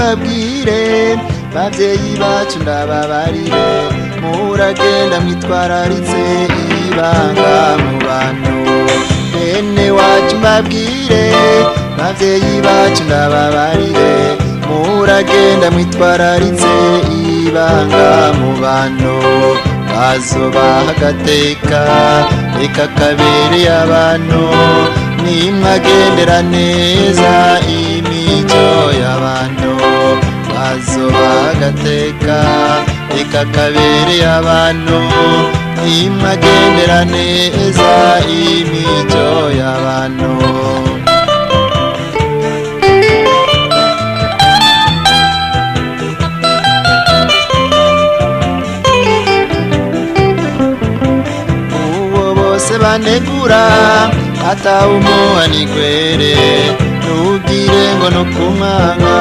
mbabwire bavyeyi bacu ndababarire muragenda mwitwararitse ibanga mu bantu bene wacu mbabwire bavyeyi bacu ndababarire muragenda mwitwararitse ibanga mu bantu bazobaha agateka eka kabereye abantu nimwagendera neza imico y'abantu bazobaha agateka eka kabereye abantu nimwagendera neza imico y'abantu banegura atawumuhanigwere ntugire ngo nukumwanga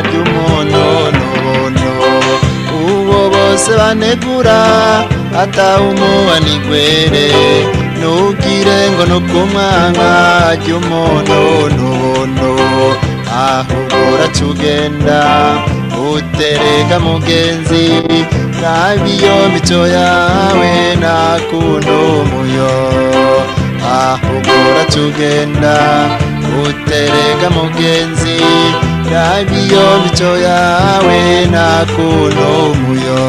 ry'umuntu n'ubuntu uwo bose banegura atawumuhanigwere ntugire ngo nukumwanga ry'umuntu n'ubuntu ahubwo uracugenda utereka mugenzi nabiyo mico yawe nakunda umuyo ahubwo uracugenda utereka mugenzi nabiyo mico yawe nakunda umuyo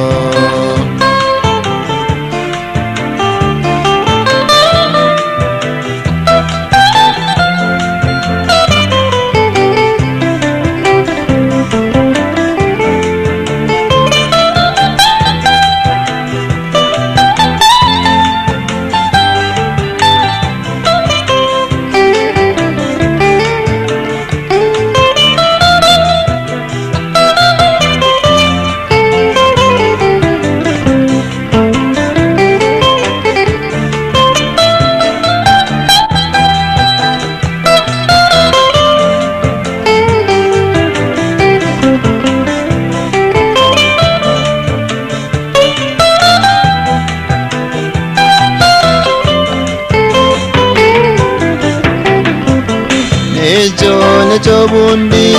nejo bundi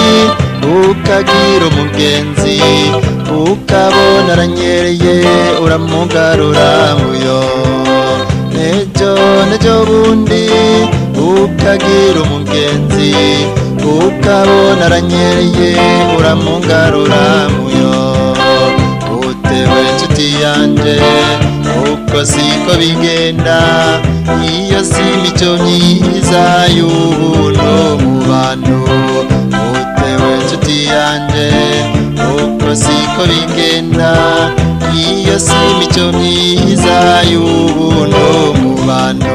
ukagira umugenzi ukabona aranyereye uramugarura muyo nejo bundi ukagira umugenzi ukabona aranyereye uramugarura muyo utewe nshuti yanje uko siko bigenda iyo si imico myiza y'ubuntu mu bantu utewe nshuti yanje uko siko bigenda iyo si imico myiza y'ubuntu mu bantu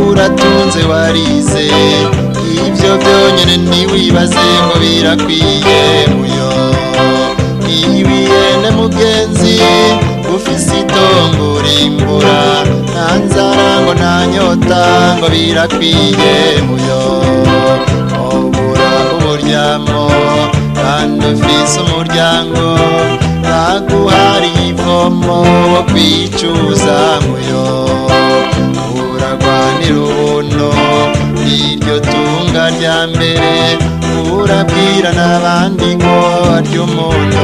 uratunze warize ibyo byonyine ntiwibaze ngo birakwiye muyo ibiyene mugenzi ufise itongo urimbura nta nzara ngo nta nyota ngo birakwiye muyo ubura uburyamo kandi ufise umuryango ntaguhari ivomo wo kwicuza muyo uragwanira ubuntu iryo tunga rya mbere urabwira n'abandi ngo ry'umuntu